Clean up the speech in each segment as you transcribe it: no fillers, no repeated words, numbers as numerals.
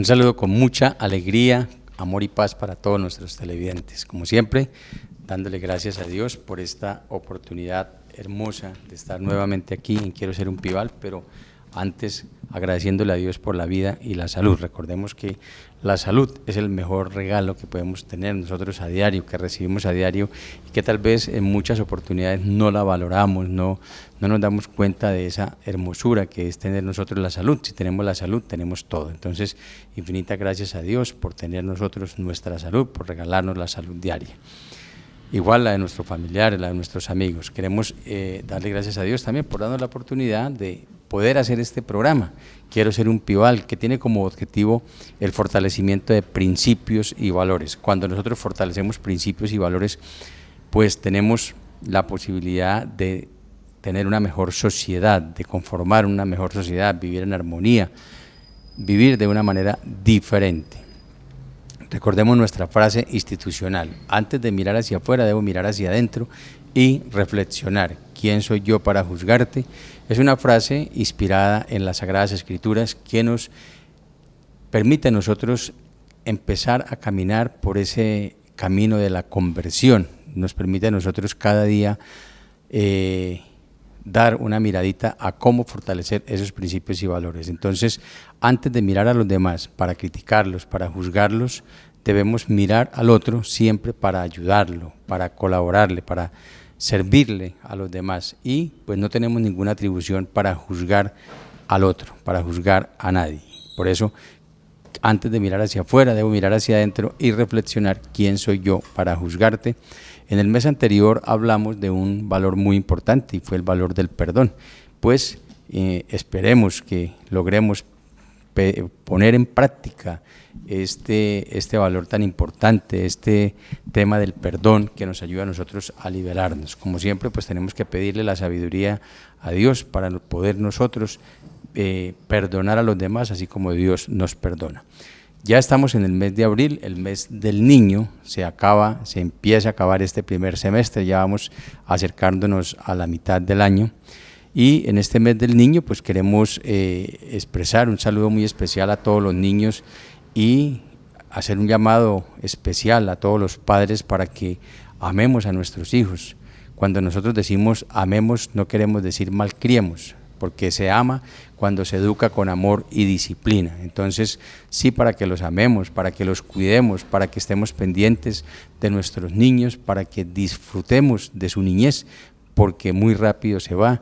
saludo con mucha alegría, amor y paz para todos nuestros televidentes. Como siempre, dándole gracias a Dios por esta oportunidad hermosa de estar nuevamente aquí en Quiero Ser un Pibal, pero antes agradeciéndole a Dios por la vida y la salud. Recordemos que la salud es el mejor regalo que podemos tener nosotros a diario, que recibimos a diario y que tal vez en muchas oportunidades no la valoramos, no nos damos cuenta de esa hermosura que es tener nosotros la salud. Si tenemos la salud, tenemos todo. Entonces, infinitas gracias a Dios por tener nosotros nuestra salud, por regalarnos la salud diaria. Igual la de nuestros familiares, la de nuestros amigos. Queremos darle gracias a Dios también por darnos la oportunidad de poder hacer este programa. Quiero Ser un Pibal, que tiene como objetivo el fortalecimiento de principios y valores. Cuando nosotros fortalecemos principios y valores, pues tenemos la posibilidad de tener una mejor sociedad, de conformar una mejor sociedad, vivir en armonía, vivir de una manera diferente. Recordemos nuestra frase institucional: antes de mirar hacia afuera, debo mirar hacia adentro y reflexionar. ¿Quién soy yo para juzgarte? Es una frase inspirada en las Sagradas Escrituras que nos permite a nosotros empezar a caminar por ese camino de la conversión. Nos permite a nosotros cada día dar una miradita a cómo fortalecer esos principios y valores. Entonces, antes de mirar a los demás para criticarlos, para juzgarlos, debemos mirar al otro siempre para ayudarlo, para colaborarle, para servirle a los demás, y pues no tenemos ninguna atribución para juzgar al otro, para juzgar a nadie. Por eso, antes de mirar hacia afuera, debo mirar hacia adentro y reflexionar: ¿quién soy yo para juzgarte? En el mes anterior hablamos de un valor muy importante y fue el valor del perdón. Pues esperemos que logremos poner en práctica este valor tan importante, este tema del perdón que nos ayuda a nosotros a liberarnos. Como siempre, pues tenemos que pedirle la sabiduría a Dios para poder nosotros perdonar a los demás, así como Dios nos perdona. Ya estamos en el mes de abril, el mes del niño, se empieza a acabar este primer semestre, ya vamos acercándonos a la mitad del año. Y en este mes del niño pues queremos expresar un saludo muy especial a todos los niños y hacer un llamado especial a todos los padres para que amemos a nuestros hijos. Cuando nosotros decimos amemos, no queremos decir malcriemos, porque se ama cuando se educa con amor y disciplina. Entonces, sí, para que los amemos, para que los cuidemos, para que estemos pendientes de nuestros niños, para que disfrutemos de su niñez, porque muy rápido se van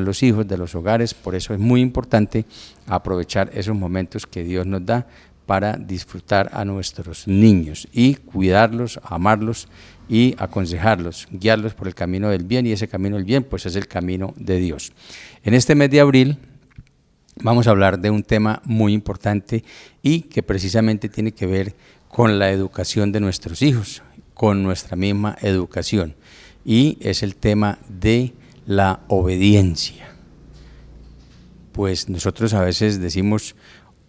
los hijos de los hogares. Por eso es muy importante aprovechar esos momentos que Dios nos da para disfrutar a nuestros niños y cuidarlos, amarlos y aconsejarlos, guiarlos por el camino del bien, y ese camino del bien pues es el camino de Dios. En este mes de abril vamos a hablar de un tema muy importante y que precisamente tiene que ver con la educación de nuestros hijos, con nuestra misma educación, y es el tema de la obediencia. Pues nosotros a veces decimos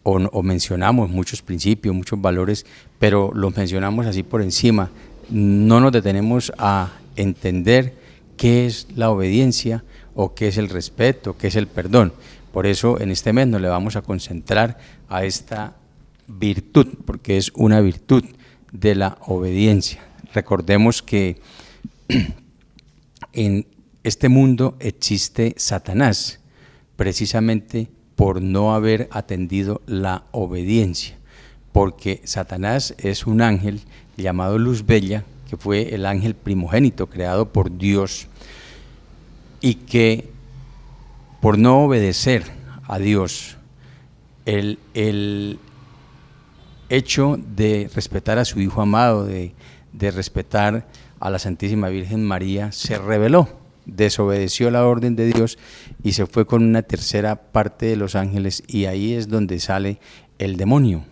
o mencionamos muchos principios, muchos valores, pero los mencionamos así por encima. No nos detenemos a entender qué es la obediencia o qué es el respeto, qué es el perdón. Por eso en este mes nos le vamos a concentrar a esta virtud, porque es una virtud de la obediencia. Recordemos que en este mundo existe Satanás, precisamente por no haber atendido la obediencia, porque Satanás es un ángel llamado Luz Bella, que fue el ángel primogénito creado por Dios, y que por no obedecer a Dios, el hecho de respetar a su Hijo amado, de respetar a la Santísima Virgen María, se rebeló, desobedeció la orden de Dios y se fue con una tercera parte de los ángeles, y ahí es donde sale el demonio.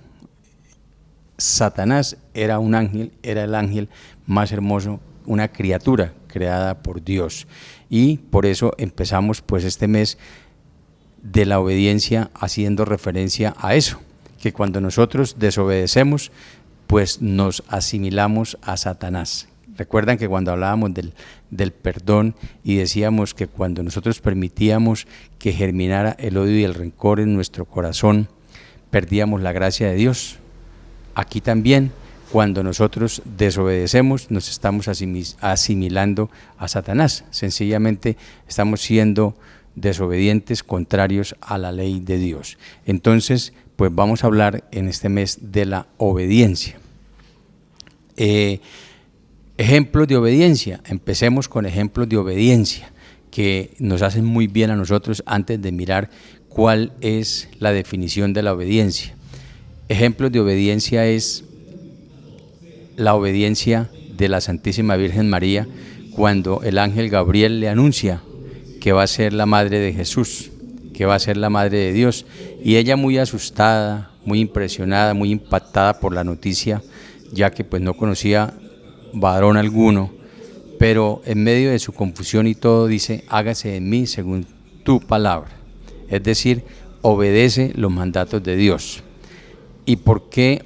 Satanás era un ángel, era el ángel más hermoso, una criatura creada por Dios, y por eso empezamos pues este mes de la obediencia haciendo referencia a eso, que cuando nosotros desobedecemos pues nos asimilamos a Satanás. Recuerdan que cuando hablábamos del perdón y decíamos que cuando nosotros permitíamos que germinara el odio y el rencor en nuestro corazón, perdíamos la gracia de Dios. Aquí también, cuando nosotros desobedecemos, nos estamos asimilando a Satanás. Sencillamente estamos siendo desobedientes, contrarios a la ley de Dios. Entonces, pues vamos a hablar en este mes de la obediencia. Ejemplos de obediencia. Empecemos con ejemplos de obediencia que nos hacen muy bien a nosotros antes de mirar cuál es la definición de la obediencia. Ejemplos de obediencia es la obediencia de la Santísima Virgen María cuando el ángel Gabriel le anuncia que va a ser la madre de Jesús, que va a ser la madre de Dios, y ella muy asustada, muy impresionada, muy impactada por la noticia, ya que pues no conocía varón alguno, pero en medio de su confusión y todo dice: hágase en mí según tu palabra, es decir, obedece los mandatos de Dios. ¿Y por qué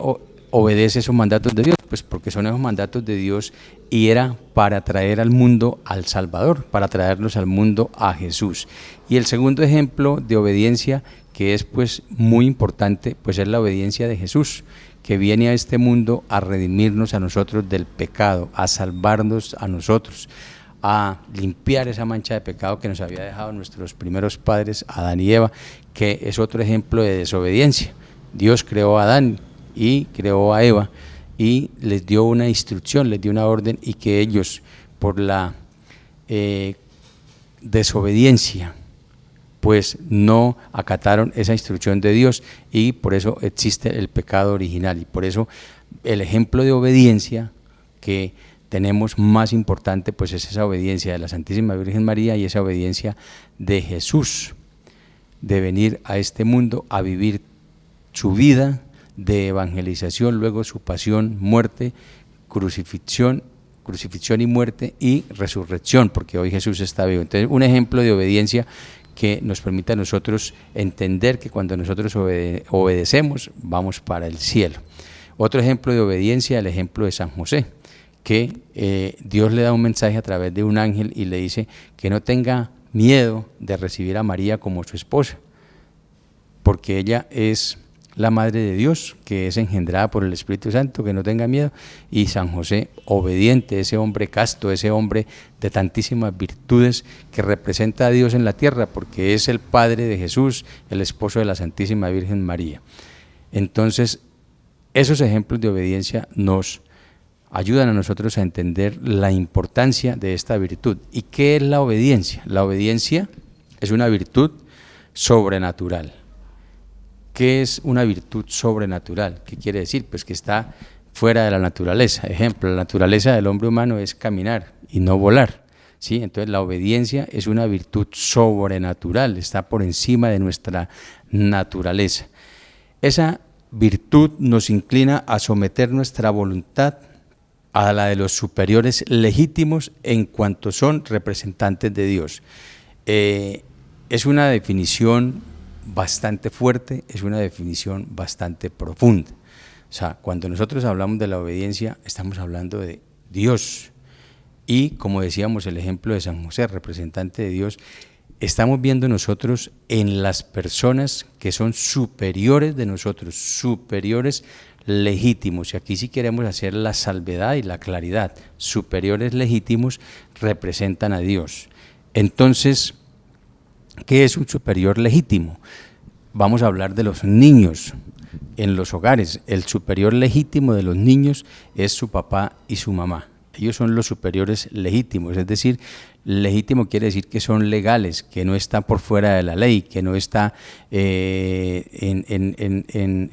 obedece esos mandatos de Dios? Pues porque son esos mandatos de Dios y era para traer al mundo al Salvador, para traernos al mundo a Jesús. Y el segundo ejemplo de obediencia, que es pues muy importante, pues es la obediencia de Jesús, que viene a este mundo a redimirnos a nosotros del pecado, a salvarnos a nosotros, a limpiar esa mancha de pecado que nos había dejado nuestros primeros padres, Adán y Eva, que es otro ejemplo de desobediencia. Dios creó a Adán y creó a Eva y les dio una instrucción, les dio una orden, y que ellos, por la desobediencia, pues no acataron esa instrucción de Dios, y por eso existe el pecado original. Y por eso el ejemplo de obediencia que tenemos más importante pues es esa obediencia de la Santísima Virgen María y esa obediencia de Jesús, de venir a este mundo a vivir su vida de evangelización, luego su pasión, muerte, crucifixión y muerte y resurrección, porque hoy Jesús está vivo. Entonces, un ejemplo de obediencia que nos permite a nosotros entender que cuando nosotros obedecemos, vamos para el cielo. Otro ejemplo de obediencia, el ejemplo de San José, que Dios le da un mensaje a través de un ángel y le dice que no tenga miedo de recibir a María como su esposa, porque ella es la Madre de Dios, que es engendrada por el Espíritu Santo, que no tenga miedo. Y San José, obediente, ese hombre casto, ese hombre de tantísimas virtudes, que representa a Dios en la tierra, porque es el Padre de Jesús, el esposo de la Santísima Virgen María. Entonces, esos ejemplos de obediencia nos ayudan a nosotros a entender la importancia de esta virtud. ¿Y qué es la obediencia? La obediencia es una virtud sobrenatural. ¿Qué es una virtud sobrenatural? ¿Qué quiere decir? Pues que está fuera de la naturaleza. Ejemplo, la naturaleza del hombre humano es caminar y no volar, ¿sí? Entonces la obediencia es una virtud sobrenatural, está por encima de nuestra naturaleza. Esa virtud nos inclina a someter nuestra voluntad a la de los superiores legítimos en cuanto son representantes de Dios. Es una definición bastante fuerte, es una definición bastante profunda. O sea, cuando nosotros hablamos de la obediencia, estamos hablando de Dios. Y como decíamos, el ejemplo de San José, representante de Dios, estamos viendo nosotros en las personas que son superiores de nosotros, superiores legítimos. Y aquí sí queremos hacer la salvedad y la claridad. Superiores legítimos representan a Dios. Entonces, ¿qué es un superior legítimo? Vamos a hablar de los niños en los hogares. El superior legítimo de los niños es su papá y su mamá. Ellos son los superiores legítimos, es decir, legítimo quiere decir que son legales, que no está por fuera de la ley, que no está en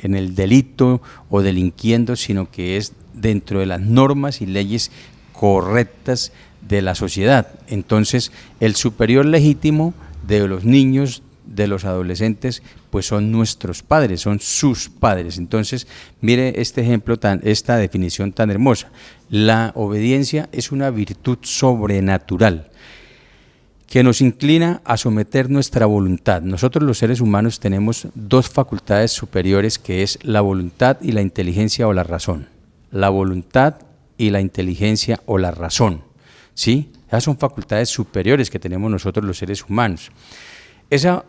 el delito o delinquiendo, sino que es dentro de las normas y leyes correctas de la sociedad. Entonces, el superior legítimo de los niños, de los adolescentes, pues son nuestros padres, son sus padres. Entonces, mire este ejemplo, esta definición tan hermosa. La obediencia es una virtud sobrenatural que nos inclina a someter nuestra voluntad. Nosotros los seres humanos tenemos dos facultades superiores, que es la voluntad y la inteligencia o la razón. La voluntad y la inteligencia o la razón, ¿sí? Esas son facultades superiores que tenemos nosotros los seres humanos. Esa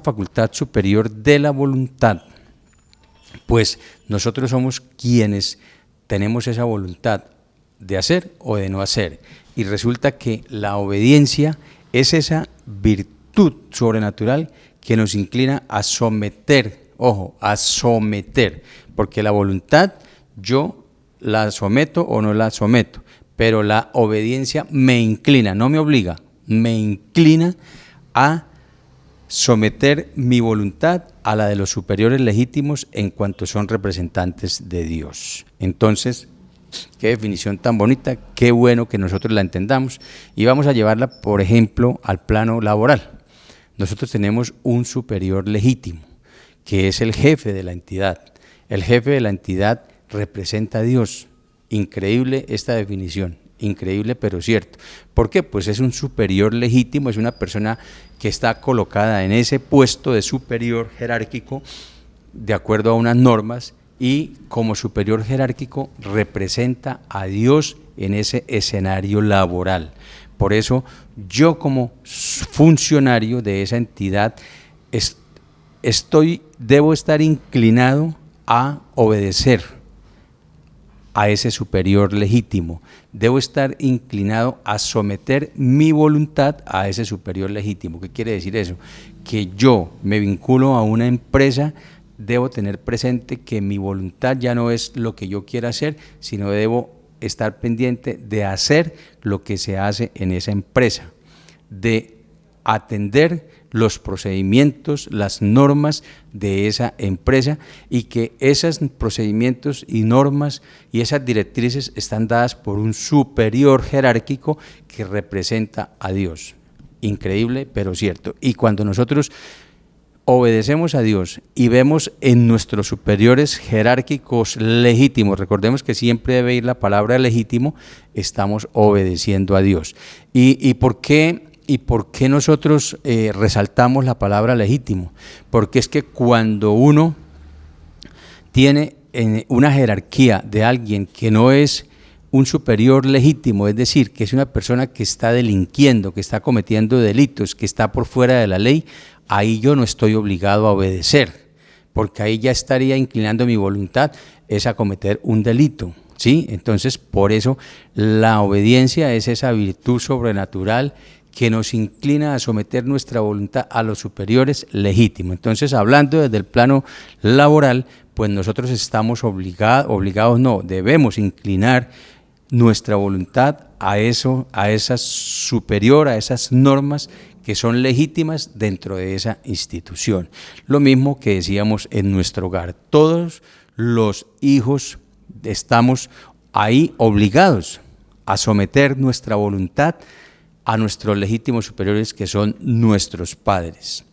facultad superior de la voluntad pues nosotros somos quienes tenemos esa voluntad de hacer o de no hacer. Y resulta que la obediencia es esa virtud sobrenatural que nos inclina a someter, ojo, a someter, porque la voluntad yo la someto o no la someto, pero la obediencia me inclina, no me obliga, me inclina a someter mi voluntad a la de los superiores legítimos en cuanto son representantes de Dios. Entonces, qué definición tan bonita, qué bueno que nosotros la entendamos y vamos a llevarla, por ejemplo, al plano laboral. Nosotros tenemos un superior legítimo, que es el jefe de la entidad. El jefe de la entidad representa a Dios. Increíble esta definición, increíble pero cierto. ¿Por qué? Pues es un superior legítimo, es una persona que está colocada en ese puesto de superior jerárquico de acuerdo a unas normas y como superior jerárquico representa a Dios en ese escenario laboral. Por eso yo como funcionario de esa entidad debo estar inclinado a obedecer a ese superior legítimo. Debo estar inclinado a someter mi voluntad a ese superior legítimo. ¿Qué quiere decir eso? Que yo me vinculo a una empresa, debo tener presente que mi voluntad ya no es lo que yo quiera hacer, sino debo estar pendiente de hacer lo que se hace en esa empresa, de atender los procedimientos, las normas de esa empresa y que esos procedimientos y normas y esas directrices están dadas por un superior jerárquico que representa a Dios. Increíble, pero cierto. Y cuando nosotros obedecemos a Dios y vemos en nuestros superiores jerárquicos legítimos, recordemos que siempre debe ir la palabra legítimo, estamos obedeciendo a Dios. ¿Y por qué nosotros resaltamos la palabra legítimo? Porque es que cuando uno tiene una jerarquía de alguien que no es un superior legítimo, es decir, que es una persona que está delinquiendo, que está cometiendo delitos, que está por fuera de la ley, ahí yo no estoy obligado a obedecer, porque ahí ya estaría inclinando mi voluntad es a cometer un delito, ¿sí? Entonces, por eso la obediencia es esa virtud sobrenatural que nos inclina a someter nuestra voluntad a los superiores legítimos. Entonces, hablando desde el plano laboral, pues nosotros estamos obligados no, debemos inclinar nuestra voluntad a eso, a esa superior, a esas normas que son legítimas dentro de esa institución. Lo mismo que decíamos en nuestro hogar, todos los hijos estamos ahí obligados a someter nuestra voluntad a nuestros legítimos superiores que son nuestros padres.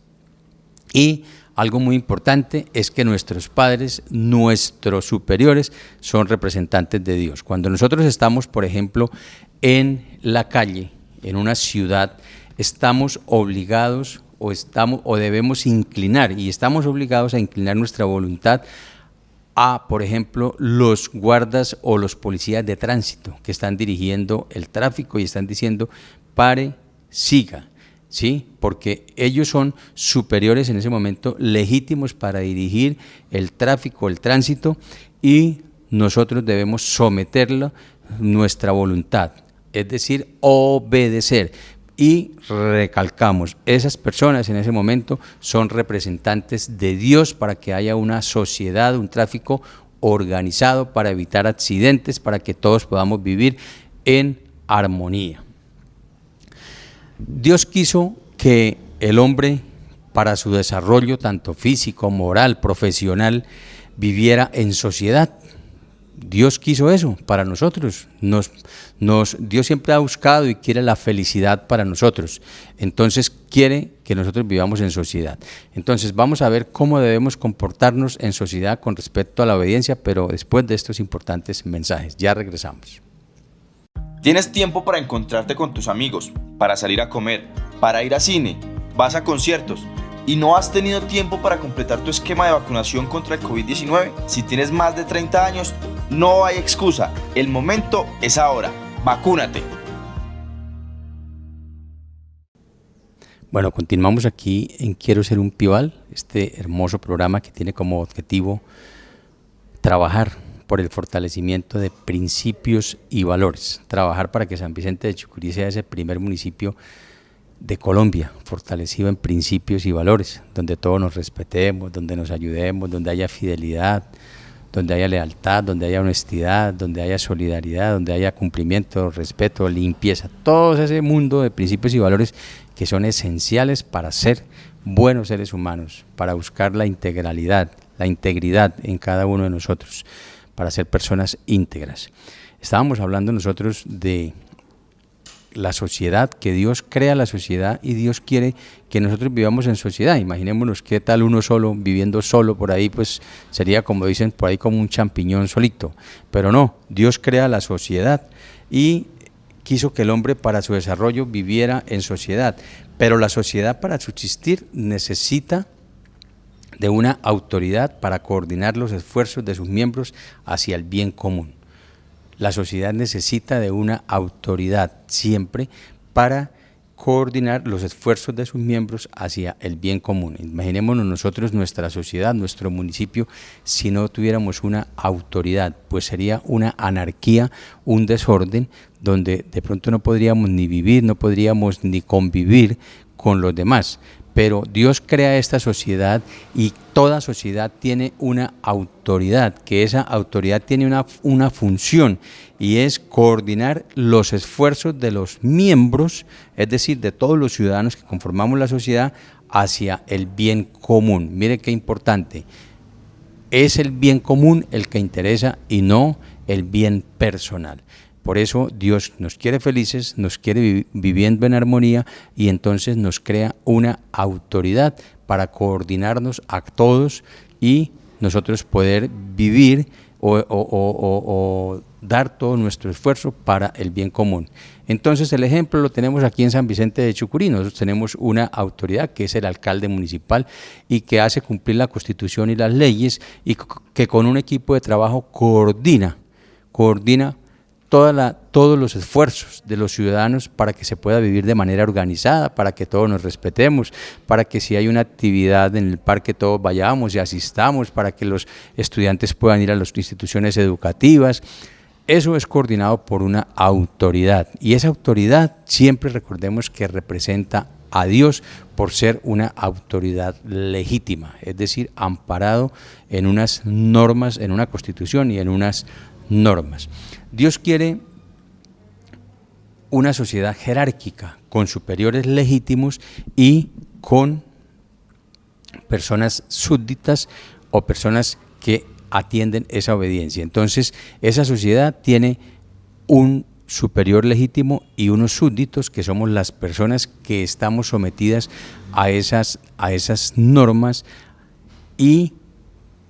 Y algo muy importante es que nuestros padres, nuestros superiores, son representantes de Dios. Cuando nosotros estamos, por ejemplo, en la calle, en una ciudad, estamos obligados o debemos inclinar, y estamos obligados a inclinar nuestra voluntad a, por ejemplo, los guardas o los policías de tránsito que están dirigiendo el tráfico y están diciendo pare, siga, ¿sí? Porque ellos son superiores en ese momento, legítimos para dirigir el tráfico, el tránsito, y nosotros debemos someterla nuestra voluntad, es decir, obedecer. Y recalcamos, esas personas en ese momento son representantes de Dios para que haya una sociedad, un tráfico organizado para evitar accidentes, para que todos podamos vivir en armonía. Dios quiso que el hombre, para su desarrollo tanto físico, moral, profesional, viviera en sociedad. Dios quiso eso para nosotros. Dios siempre ha buscado y quiere la felicidad para nosotros. Entonces quiere que nosotros vivamos en sociedad. Entonces vamos a ver cómo debemos comportarnos en sociedad con respecto a la obediencia, pero después de estos importantes mensajes. Ya regresamos. Tienes tiempo para encontrarte con tus amigos, para salir a comer, para ir a cine, vas a conciertos y no has tenido tiempo para completar tu esquema de vacunación contra el COVID-19. Si tienes más de 30 años, no hay excusa. El momento es ahora. Vacúnate. Bueno, continuamos aquí en Quiero ser un Píbal, este hermoso programa que tiene como objetivo trabajar por el fortalecimiento de principios y valores, trabajar para que San Vicente de Chucurí sea ese primer municipio de Colombia, fortalecido en principios y valores, donde todos nos respetemos, donde nos ayudemos, donde haya fidelidad, donde haya lealtad, donde haya honestidad, donde haya solidaridad, donde haya cumplimiento, respeto, limpieza, todo ese mundo de principios y valores que son esenciales para ser buenos seres humanos, para buscar la integralidad, la integridad en cada uno de nosotros, para ser personas íntegras. Estábamos hablando nosotros de la sociedad, que Dios crea la sociedad y Dios quiere que nosotros vivamos en sociedad. Imaginémonos qué tal uno solo, viviendo solo por ahí, pues sería, como dicen por ahí, como un champiñón solito. Pero no, Dios crea la sociedad y quiso que el hombre para su desarrollo viviera en sociedad. Pero la sociedad, para subsistir, necesita de una autoridad para coordinar los esfuerzos de sus miembros hacia el bien común. La sociedad necesita de una autoridad siempre para coordinar los esfuerzos de sus miembros hacia el bien común. Imaginémonos nosotros nuestra sociedad, nuestro municipio, si no tuviéramos una autoridad, pues sería una anarquía, un desorden, donde de pronto no podríamos ni vivir, no podríamos ni convivir con los demás. Pero Dios crea esta sociedad y toda sociedad tiene una autoridad, que esa autoridad tiene una función, y es coordinar los esfuerzos de los miembros, es decir, de todos los ciudadanos que conformamos la sociedad, hacia el bien común. Mire qué importante, es el bien común el que interesa y no el bien personal. Por eso Dios nos quiere felices, nos quiere viviendo en armonía, y entonces nos crea una autoridad para coordinarnos a todos y nosotros poder vivir o dar todo nuestro esfuerzo para el bien común. Entonces el ejemplo lo tenemos aquí en San Vicente de Chucurí. Nosotros tenemos una autoridad que es el alcalde municipal y que hace cumplir la Constitución y las leyes, y que con un equipo de trabajo coordina todos los esfuerzos de los ciudadanos para que se pueda vivir de manera organizada, para que todos nos respetemos, para que si hay una actividad en el parque todos vayamos y asistamos, para que los estudiantes puedan ir a las instituciones educativas. Eso es coordinado por una autoridad, y esa autoridad siempre recordemos que representa a Dios por ser una autoridad legítima, es decir, amparado en unas normas, en una constitución y en unas normas. Dios quiere una sociedad jerárquica, con superiores legítimos y con personas súbditas o personas que atienden esa obediencia. Entonces, esa sociedad tiene un superior legítimo y unos súbditos, que somos las personas que estamos sometidas a esas normas, y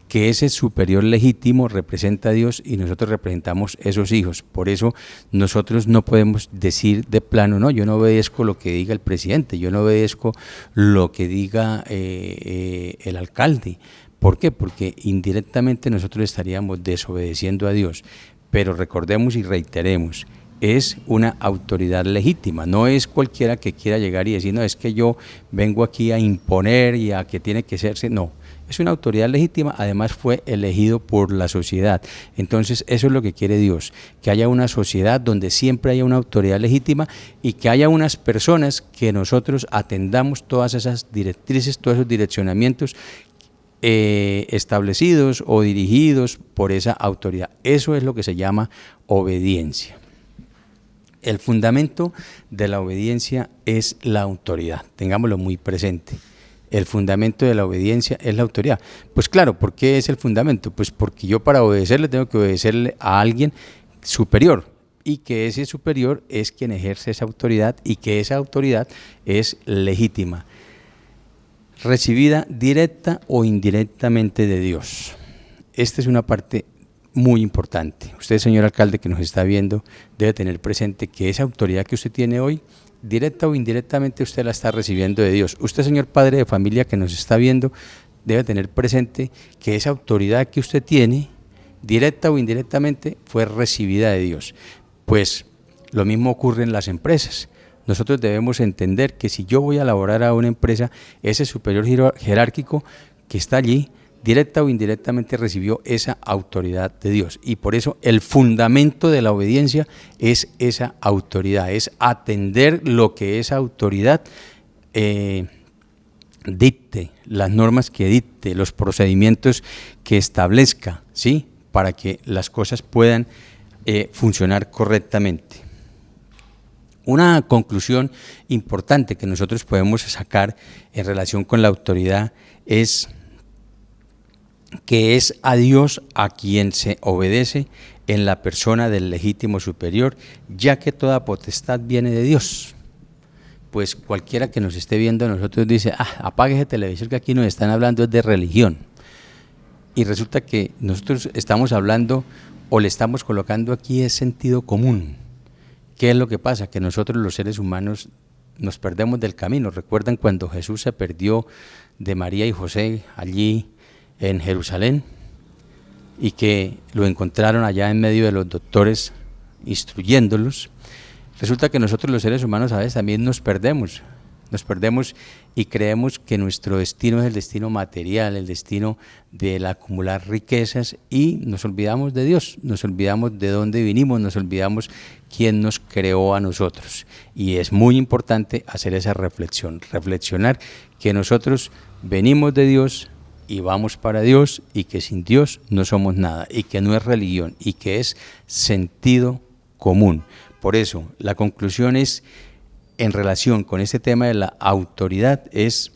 que ese superior legítimo representa a Dios y nosotros representamos esos hijos. Por eso nosotros no podemos decir de plano, no, yo no obedezco lo que diga el presidente, yo no obedezco lo que diga el alcalde. ¿Por qué? Porque indirectamente nosotros estaríamos desobedeciendo a Dios. Pero recordemos y reiteremos, es una autoridad legítima, no es cualquiera que quiera llegar y decir, no, es que yo vengo aquí a imponer y a que tiene que hacerse, no. Es una autoridad legítima, además fue elegido por la sociedad. Entonces eso es lo que quiere Dios, que haya una sociedad donde siempre haya una autoridad legítima y que haya unas personas que nosotros atendamos todas esas directrices, todos esos direccionamientos establecidos o dirigidos por esa autoridad. Eso es lo que se llama obediencia. El fundamento de la obediencia es la autoridad, tengámoslo muy presente. El fundamento de la obediencia es la autoridad. Pues claro, ¿por qué es el fundamento? Pues porque yo para obedecerle tengo que obedecerle a alguien superior, y que ese superior es quien ejerce esa autoridad, y que esa autoridad es legítima, recibida directa o indirectamente de Dios. Esta es una parte muy importante. Usted, señor alcalde que nos está viendo, debe tener presente que esa autoridad que usted tiene hoy, directa o indirectamente, usted la está recibiendo de Dios. Usted, señor padre de familia que nos está viendo, debe tener presente que esa autoridad que usted tiene, directa o indirectamente, fue recibida de Dios. Pues lo mismo ocurre en las empresas. Nosotros debemos entender que si yo voy a laborar a una empresa, ese superior jerárquico que está allí directa o indirectamente recibió esa autoridad de Dios. Y por eso el fundamento de la obediencia es esa autoridad, es atender lo que esa autoridad dicte, las normas que dicte, los procedimientos que establezca, ¿sí? Para que las cosas puedan funcionar correctamente. Una conclusión importante que nosotros podemos sacar en relación con la autoridad es que es a Dios a quien se obedece en la persona del legítimo superior, ya que toda potestad viene de Dios. Pues cualquiera que nos esté viendo a nosotros dice, apague ese televisor que aquí nos están hablando es de religión. Y resulta que nosotros estamos hablando o le estamos colocando aquí es sentido común. ¿Qué es lo que pasa? Que nosotros los seres humanos nos perdemos del camino. ¿Recuerdan cuando Jesús se perdió de María y José allí en Jerusalén y que lo encontraron allá en medio de los doctores instruyéndolos? Resulta que nosotros los seres humanos a veces también nos perdemos y creemos que nuestro destino es el destino material, el destino del acumular riquezas, y nos olvidamos de Dios, nos olvidamos de dónde vinimos, nos olvidamos quién nos creó a nosotros. Y es muy importante hacer esa reflexión, reflexionar que nosotros venimos de Dios y vamos para Dios, y que sin Dios no somos nada, y que no es religión, y que es sentido común. Por eso, la conclusión es, en relación con este tema de la autoridad, es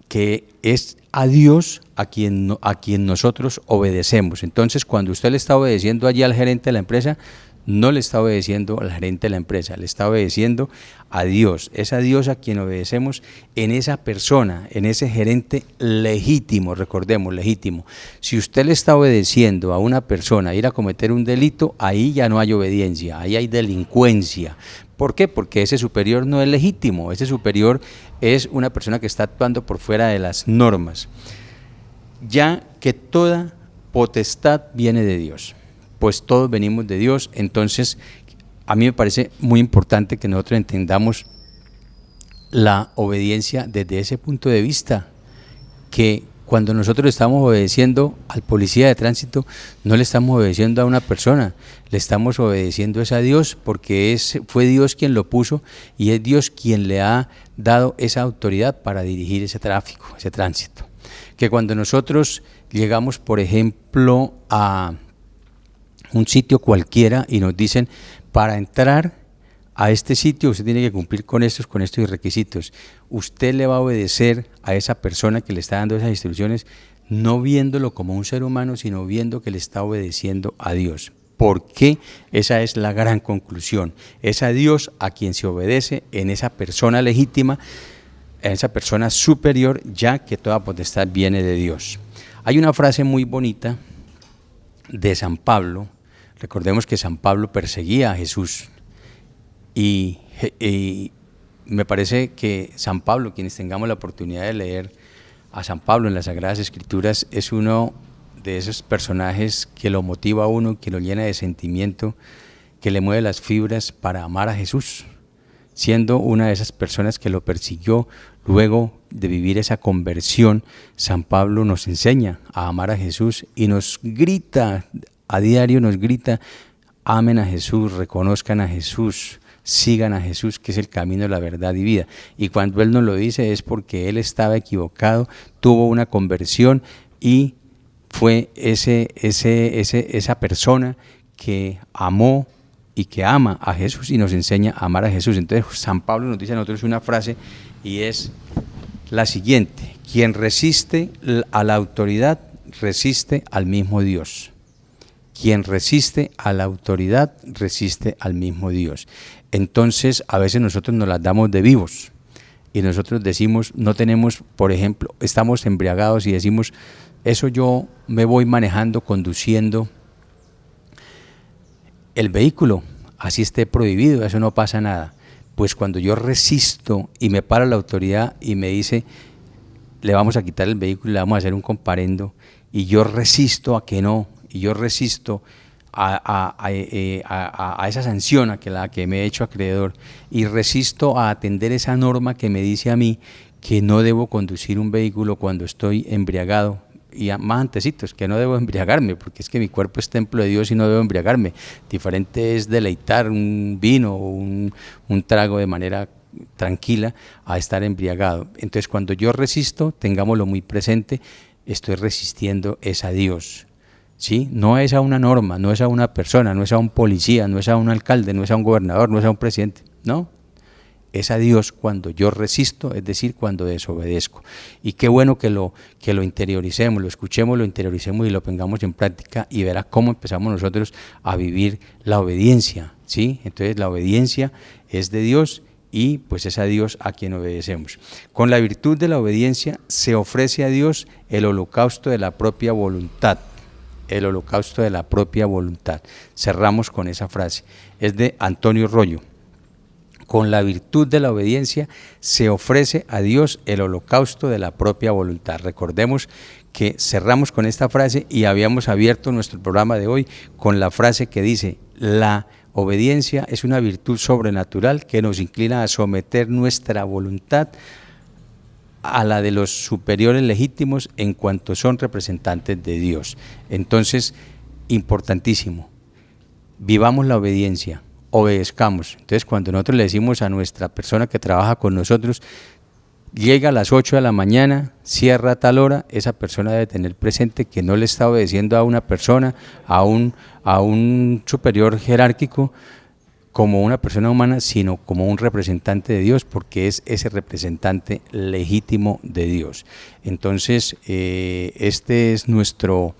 que es a Dios a quien nosotros obedecemos. Entonces, cuando usted le está obedeciendo allí al gerente de la empresa, no le está obedeciendo al gerente de la empresa, le está obedeciendo a Dios. Es a Dios a quien obedecemos en esa persona, en ese gerente legítimo, recordemos, legítimo. Si usted le está obedeciendo a una persona a ir a cometer un delito, ahí ya no hay obediencia, ahí hay delincuencia. ¿Por qué? Porque ese superior no es legítimo, ese superior es una persona que está actuando por fuera de las normas. Ya que toda potestad viene de Dios, pues todos venimos de Dios. Entonces a mí me parece muy importante que nosotros entendamos la obediencia desde ese punto de vista, que cuando nosotros estamos obedeciendo al policía de tránsito, no le estamos obedeciendo a una persona, le estamos obedeciendo a Dios, porque fue Dios quien lo puso y es Dios quien le ha dado esa autoridad para dirigir ese tráfico, ese tránsito. Que cuando nosotros llegamos, por ejemplo, a un sitio cualquiera y nos dicen, para entrar a este sitio usted tiene que cumplir con estos requisitos, usted le va a obedecer a esa persona que le está dando esas instrucciones, no viéndolo como un ser humano, sino viendo que le está obedeciendo a Dios. ¿Por qué? Esa es la gran conclusión. Es a Dios a quien se obedece en esa persona legítima, en esa persona superior, ya que toda potestad viene de Dios. Hay una frase muy bonita de San Pablo. Recordemos que San Pablo perseguía a Jesús y me parece que San Pablo, quienes tengamos la oportunidad de leer a San Pablo en las Sagradas Escrituras, es uno de esos personajes que lo motiva a uno, que lo llena de sentimiento, que le mueve las fibras para amar a Jesús, siendo una de esas personas que lo persiguió. Luego de vivir esa conversión, San Pablo nos enseña a amar a Jesús y nos grita, a diario nos grita, amen a Jesús, reconozcan a Jesús, sigan a Jesús, que es el camino, la verdad y vida. Y cuando Él nos lo dice es porque Él estaba equivocado, tuvo una conversión y fue esa persona que amó y que ama a Jesús y nos enseña a amar a Jesús. Entonces San Pablo nos dice a nosotros una frase y es la siguiente: quien resiste a la autoridad resiste al mismo Dios. Quien resiste a la autoridad resiste al mismo Dios. Entonces a veces nosotros nos las damos de vivos y nosotros decimos, no tenemos, por ejemplo, estamos embriagados y decimos, eso yo me voy manejando, conduciendo el vehículo, así esté prohibido, eso no pasa nada. Pues cuando yo resisto y me para la autoridad y me dice, le vamos a quitar el vehículo, le vamos a hacer un comparendo, y yo resisto a que no, y yo resisto a esa sanción a la que me he hecho acreedor, y resisto a atender esa norma que me dice a mí que no debo conducir un vehículo cuando estoy embriagado, y más antecitos, que no debo embriagarme, porque es que mi cuerpo es templo de Dios y no debo embriagarme. Diferente es deleitar un vino o un trago de manera tranquila a estar embriagado. Entonces, cuando yo resisto, tengámoslo muy presente, estoy resistiendo es a Dios, ¿sí? No es a una norma, no es a una persona, no es a un policía, no es a un alcalde, no es a un gobernador, no es a un presidente, no. Es a Dios cuando yo resisto, es decir, cuando desobedezco. Y qué bueno que lo interioricemos, lo escuchemos, lo interioricemos y lo pongamos en práctica, y verá cómo empezamos nosotros a vivir la obediencia, ¿sí? Entonces la obediencia es de Dios y pues es a Dios a quien obedecemos. Con la virtud de la obediencia se ofrece a Dios el holocausto de la propia voluntad. El holocausto de la propia voluntad. Cerramos con esa frase. Es de Antonio Rollo. Con la virtud de la obediencia se ofrece a Dios el holocausto de la propia voluntad. Recordemos que cerramos con esta frase y habíamos abierto nuestro programa de hoy con la frase que dice: la obediencia es una virtud sobrenatural que nos inclina a someter nuestra voluntad a la de los superiores legítimos en cuanto son representantes de Dios. Entonces, importantísimo, vivamos la obediencia, obedezcamos. Entonces, cuando nosotros le decimos a nuestra persona que trabaja con nosotros, llega a las 8 de la mañana, cierra a tal hora, esa persona debe tener presente que no le está obedeciendo a una persona, a un superior jerárquico, como una persona humana, sino como un representante de Dios, porque es ese representante legítimo de Dios. Entonces, este es nuestro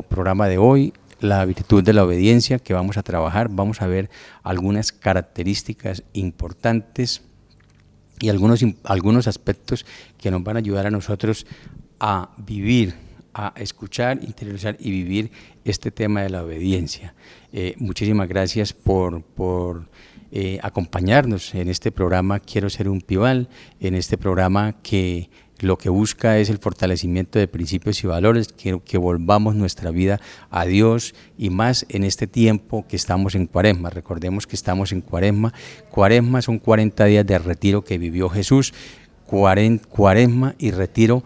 programa de hoy, la virtud de la obediencia, que vamos a trabajar. Vamos a ver algunas características importantes y algunos aspectos que nos van a ayudar a nosotros a vivir, a escuchar, interiorizar y vivir este tema de la obediencia. Muchísimas gracias por acompañarnos en este programa Quiero ser un Pibal, en este programa que lo que busca es el fortalecimiento de principios y valores, que volvamos nuestra vida a Dios, y más en este tiempo que estamos en Cuaresma. Recordemos que estamos en Cuaresma. Cuaresma son 40 días de retiro que vivió Jesús. Cuaresma y retiro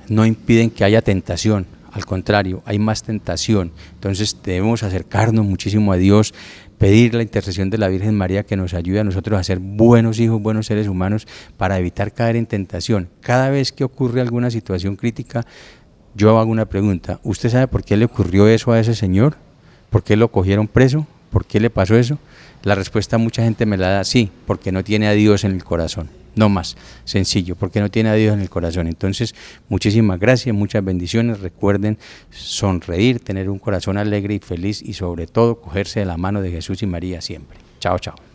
no impiden que haya tentación, al contrario, hay más tentación. Entonces debemos acercarnos muchísimo a Dios, pedir la intercesión de la Virgen María que nos ayude a nosotros a ser buenos hijos, buenos seres humanos, para evitar caer en tentación. Cada vez que ocurre alguna situación crítica, yo hago una pregunta: ¿usted sabe por qué le ocurrió eso a ese señor? ¿Por qué lo cogieron preso? ¿Por qué le pasó eso? La respuesta mucha gente me la da: sí, porque no tiene a Dios en el corazón. No más, sencillo, porque no tiene a Dios en el corazón. Entonces, muchísimas gracias, muchas bendiciones. Recuerden sonreír, tener un corazón alegre y feliz, y sobre todo cogerse de la mano de Jesús y María siempre. Chao, chao.